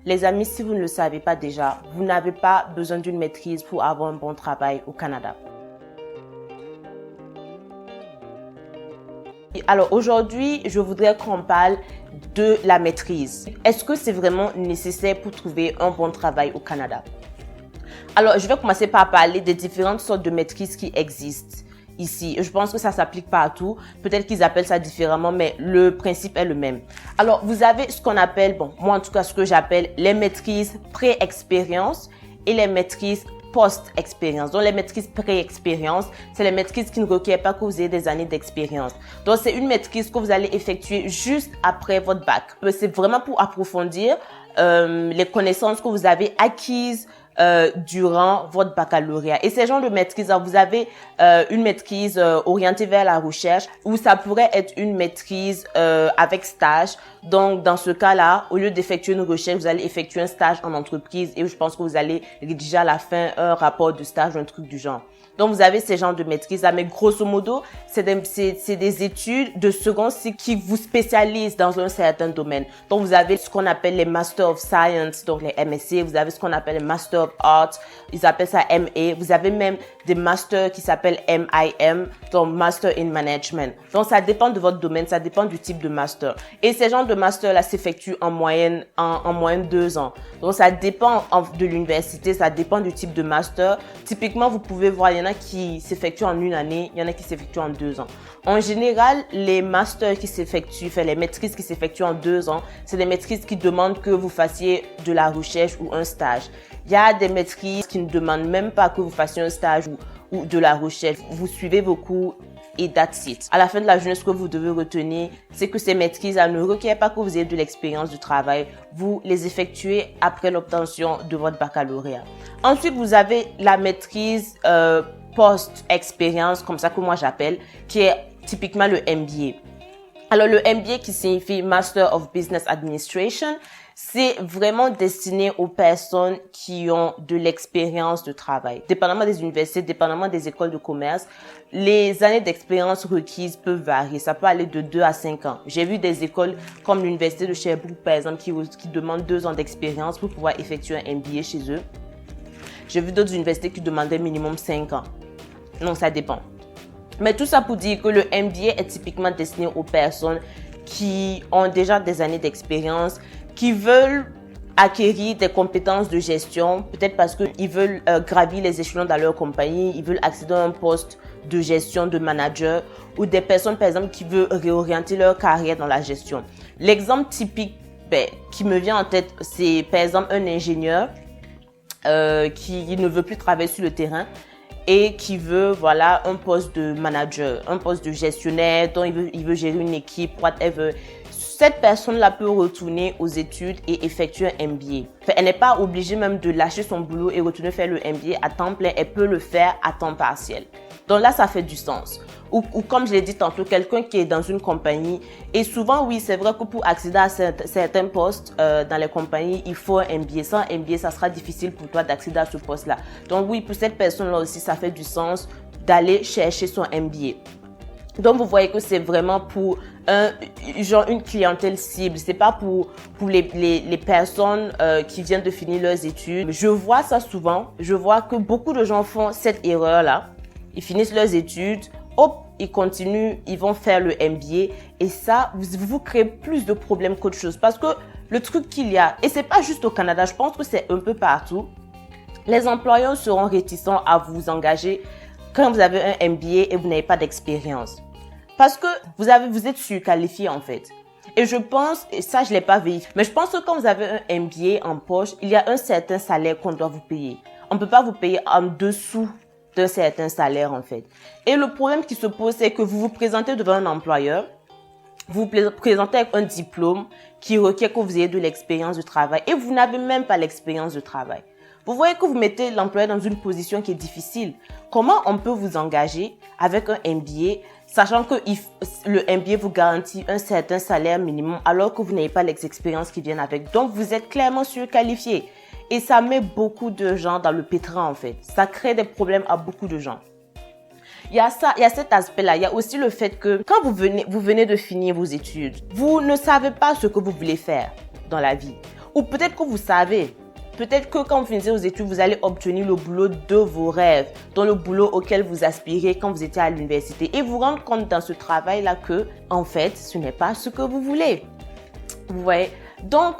Les amis, si vous ne le savez pas déjà, vous n'avez pas besoin d'une maîtrise pour avoir un bon travail au Canada. Alors aujourd'hui, je voudrais qu'on parle de la maîtrise. Est-ce que c'est vraiment nécessaire pour trouver un bon travail au Canada? Alors, je vais commencer par parler des différentes sortes de maîtrises qui existent ici. Je pense que ça s'applique partout. Peut-être qu'ils appellent ça différemment, mais le principe est le même. Alors, vous avez ce qu'on appelle, moi en tout cas, ce que j'appelle les maîtrises pré-expérience et les maîtrises post-expérience. Donc, les maîtrises pré-expérience, c'est les maîtrises qui ne requièrent pas que vous ayez des années d'expérience. Donc, c'est une maîtrise que vous allez effectuer juste après votre bac. C'est vraiment pour approfondir les connaissances que vous avez acquises durant votre baccalauréat. Et ces genres de maîtrise, vous avez une maîtrise orientée vers la recherche ou ça pourrait être une maîtrise avec stage. Donc, dans ce cas-là, au lieu d'effectuer une recherche, vous allez effectuer un stage en entreprise et je pense que vous allez rédiger à la fin un rapport de stage ou un truc du genre. Donc, vous avez ces genres de maîtrise-là, mais grosso modo, c'est des études de second cycle qui vous spécialisent dans un certain domaine. Donc, vous avez ce qu'on appelle les Master of Science, donc les MSc. Vous avez ce qu'on appelle les Master of Arts, ils appellent ça MA. Vous avez même des masters qui s'appellent MIM, donc Master in Management. Donc, ça dépend de votre domaine, ça dépend du type de master. Et ces genres de master-là s'effectuent en moyenne 2 ans. Donc, ça dépend de l'université, ça dépend du type de master. Typiquement, vous pouvez voir, il y en a qui s'effectuent en 1 année, il y en a qui s'effectuent en 2 ans. En général, les masters qui s'effectuent, les maîtrises qui s'effectuent en 2 ans, c'est des maîtrises qui demandent que vous fassiez de la recherche ou un stage. Il y a des maîtrises qui ne demandent même pas que vous fassiez un stage ou de la recherche. Vous suivez vos cours et that's it. À la fin de la journée, ce que vous devez retenir, c'est que ces maîtrises-là ne requièrent pas que vous ayez de l'expérience du travail. Vous les effectuez après l'obtention de votre baccalauréat. Ensuite, vous avez la maîtrise post-expérience, comme ça que moi j'appelle, qui est typiquement le MBA. Alors, le MBA qui signifie Master of Business Administration, c'est vraiment destiné aux personnes qui ont de l'expérience de travail. Dépendamment des universités, dépendamment des écoles de commerce, les années d'expérience requises peuvent varier. Ça peut aller de 2 à 5 ans. J'ai vu des écoles comme l'université de Sherbrooke, par exemple, qui demandent 2 ans d'expérience pour pouvoir effectuer un MBA chez eux. J'ai vu d'autres universités qui demandaient minimum 5 ans. Donc, ça dépend. Mais tout ça pour dire que le MBA est typiquement destiné aux personnes qui ont déjà des années d'expérience, qui veulent acquérir des compétences de gestion, peut-être parce qu'ils veulent gravir les échelons dans leur compagnie, ils veulent accéder à un poste de gestion, de manager, ou des personnes, par exemple, qui veulent réorienter leur carrière dans la gestion. L'exemple typique qui me vient en tête, c'est par exemple un ingénieur qui ne veut plus travailler sur le terrain, et qui veut un poste de manager, un poste de gestionnaire, dont il veut gérer une équipe, whatever. Cette personne-là peut retourner aux études et effectuer un MBA. Elle n'est pas obligée même de lâcher son boulot et retourner faire le MBA à temps plein. Elle peut le faire à temps partiel. Donc là, ça fait du sens. Ou comme je l'ai dit tantôt, quelqu'un qui est dans une compagnie. Et souvent, oui, c'est vrai que pour accéder à certains postes dans les compagnies, il faut un MBA. Sans MBA, ça sera difficile pour toi d'accéder à ce poste-là. Donc oui, pour cette personne-là aussi, ça fait du sens d'aller chercher son MBA. Donc, vous voyez que c'est vraiment pour une clientèle cible. C'est pas pour les personnes qui viennent de finir leurs études. Je vois ça souvent. Je vois que beaucoup de gens font cette erreur-là. Ils finissent leurs études, hop, ils continuent, ils vont faire le MBA. Et ça, vous créez plus de problèmes qu'autre chose. Parce que le truc qu'il y a, et c'est pas juste au Canada, je pense que c'est un peu partout, les employeurs seront réticents à vous engager quand vous avez un MBA et vous n'avez pas d'expérience. Parce que vous êtes surqualifié en fait. Et je pense, et ça je l'ai pas vérifié, mais je pense que quand vous avez un MBA en poche, il y a un certain salaire qu'on doit vous payer. On ne peut pas vous payer en dessous d'un certain salaire en fait. Et le problème qui se pose, c'est que vous vous présentez devant un employeur, vous vous présentez avec un diplôme qui requiert que vous ayez de l'expérience de travail et vous n'avez même pas l'expérience de travail. Vous voyez que vous mettez l'employeur dans une position qui est difficile. Comment on peut vous engager avec un MBA, sachant que le MBA vous garantit un certain salaire minimum alors que vous n'avez pas les expériences qui viennent avec. Donc, vous êtes clairement surqualifié. Et ça met beaucoup de gens dans le pétrin en fait. Ça crée des problèmes à beaucoup de gens. Il y a ça, il y a cet aspect-là. Il y a aussi le fait que quand vous venez de finir vos études, vous ne savez pas ce que vous voulez faire dans la vie. Ou peut-être que vous savez. Peut-être que quand vous finissez vos études, vous allez obtenir le boulot de vos rêves, dans le boulot auquel vous aspirez quand vous étiez à l'université. Et vous rendre compte dans ce travail-là que, en fait, ce n'est pas ce que vous voulez. Vous voyez? Donc,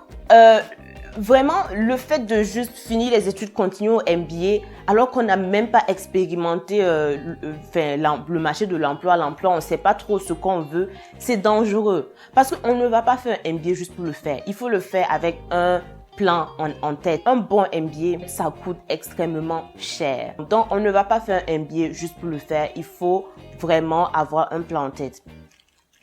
vraiment, le fait de juste finir les études continues au MBA, alors qu'on n'a même pas expérimenté le marché de l'emploi, on ne sait pas trop ce qu'on veut, c'est dangereux. Parce qu'on ne va pas faire un MBA juste pour le faire. Il faut le faire avec un plan en tête. Un bon MBA, ça coûte extrêmement cher. Donc, on ne va pas faire un MBA juste pour le faire. Il faut vraiment avoir un plan en tête.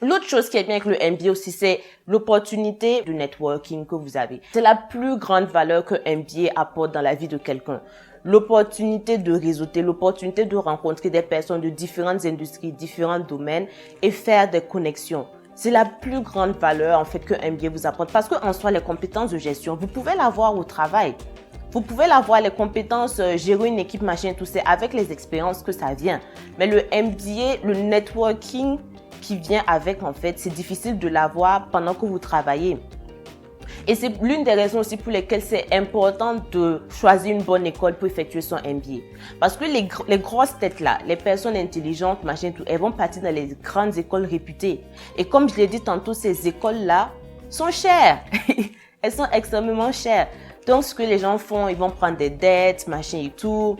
L'autre chose qui est bien avec le MBA aussi, c'est l'opportunité de networking que vous avez. C'est la plus grande valeur que MBA apporte dans la vie de quelqu'un. L'opportunité de réseauter, l'opportunité de rencontrer des personnes de différentes industries, différents domaines et faire des connexions. C'est la plus grande valeur en fait que MBA vous apporte parce qu'en soi, les compétences de gestion, vous pouvez l'avoir au travail. Vous pouvez l'avoir, les compétences, gérer une équipe, machin, tout ça, avec les expériences que ça vient. Mais le MBA, le networking qui vient avec, en fait, c'est difficile de l'avoir pendant que vous travaillez. Et c'est l'une des raisons aussi pour lesquelles c'est important de choisir une bonne école pour effectuer son MBA. Parce que les grosses têtes là, les personnes intelligentes, machin, tout, elles vont partir dans les grandes écoles réputées. Et comme je l'ai dit tantôt, ces écoles-là sont chères. Elles sont extrêmement chères. Donc, ce que les gens font, ils vont prendre des dettes, machin et tout.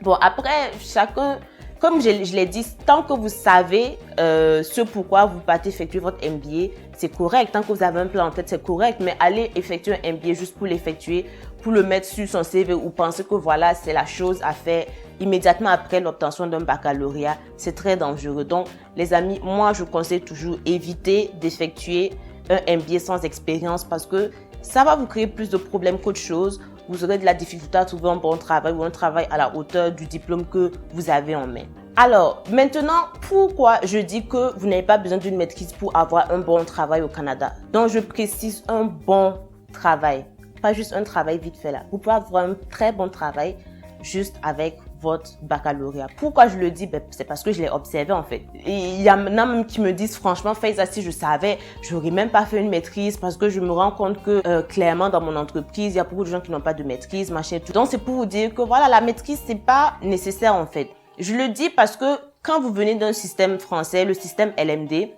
Bon, après, chacun... Comme je l'ai dit, tant que vous savez ce pourquoi vous partez effectuer votre MBA, c'est correct. Tant que vous avez un plan en tête, c'est correct. Mais aller effectuer un MBA juste pour l'effectuer, pour le mettre sur son CV ou penser que voilà, c'est la chose à faire immédiatement après l'obtention d'un baccalauréat, c'est très dangereux. Donc, les amis, moi, je conseille toujours éviter d'effectuer un MBA sans expérience parce que ça va vous créer plus de problèmes qu'autre chose. Vous aurez de la difficulté à trouver un bon travail ou un travail à la hauteur du diplôme que vous avez en main. Alors, maintenant, pourquoi je dis que vous n'avez pas besoin d'une maîtrise pour avoir un bon travail au Canada? Donc, je précise un bon travail, pas juste un travail vite fait là. Vous pouvez avoir un très bon travail juste avec votre baccalauréat. Pourquoi je le dis? C'est parce que je l'ai observé en fait. Et il y en a même qui me disent franchement, Faiza, si je savais, j'aurais même pas fait une maîtrise parce que je me rends compte que clairement dans mon entreprise, il y a beaucoup de gens qui n'ont pas de maîtrise, machin, tout. Donc c'est pour vous dire que voilà, la maîtrise, c'est pas nécessaire en fait. Je le dis parce que quand vous venez d'un système français, le système LMD,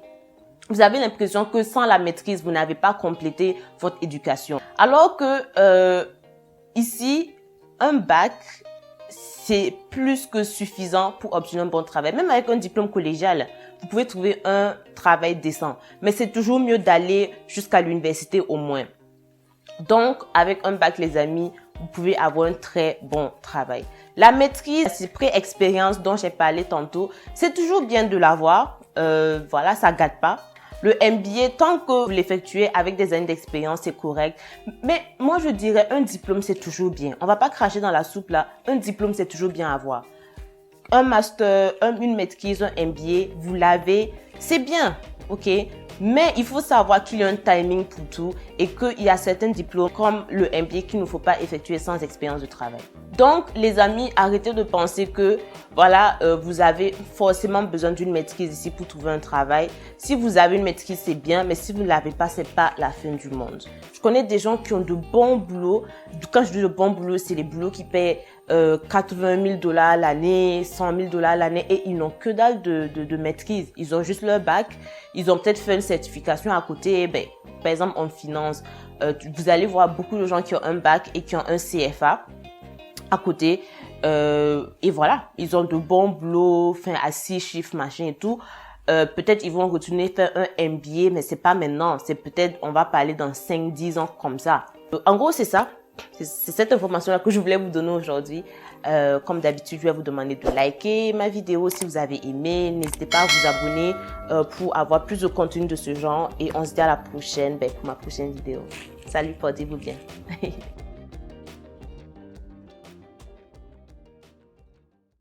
vous avez l'impression que sans la maîtrise, vous n'avez pas complété votre éducation. Alors que ici, un bac, c'est plus que suffisant pour obtenir un bon travail. Même avec un diplôme collégial, vous pouvez trouver un travail décent. Mais c'est toujours mieux d'aller jusqu'à l'université au moins. Donc, avec un bac, les amis, vous pouvez avoir un très bon travail. La maîtrise, c'est pré-expérience dont j'ai parlé tantôt. C'est toujours bien de l'avoir. Voilà, ça gâte pas. Le MBA, tant que vous l'effectuez avec des années d'expérience, c'est correct. Mais moi, je dirais un diplôme, c'est toujours bien. On va pas cracher dans la soupe là. Un diplôme, c'est toujours bien à avoir. Un master, une maîtrise, un MBA, vous l'avez, c'est bien, ok? Mais il faut savoir qu'il y a un timing pour tout et qu'il y a certains diplômes comme le MBA qu'il ne faut pas effectuer sans expérience de travail. Donc, les amis, arrêtez de penser que voilà, vous avez forcément besoin d'une maîtrise ici pour trouver un travail. Si vous avez une maîtrise, c'est bien, mais si vous ne l'avez pas, c'est pas la fin du monde. Je connais des gens qui ont de bons boulots. Quand je dis de bons boulots, c'est les boulots qui paient 80 000 $ l'année, 100 000 $ l'année et ils n'ont que dalle de maîtrise. Ils ont juste leur bac. Ils ont peut-être fait une certification à côté. Ben, par exemple, en finance, vous allez voir beaucoup de gens qui ont un bac et qui ont un CFA à côté. Et voilà, ils ont de bons boulots, enfin, à 6 chiffres, machin et tout. Peut-être ils vont retourner faire un MBA, mais c'est pas maintenant. C'est peut-être, on va parler dans 5-10 ans comme ça. En gros, c'est ça. C'est cette information-là que je voulais vous donner aujourd'hui. Comme d'habitude, je vais vous demander de liker ma vidéo si vous avez aimé. N'hésitez pas à vous abonner pour avoir plus de contenu de ce genre. Et on se dit à la prochaine pour ma prochaine vidéo. Salut, portez-vous bien.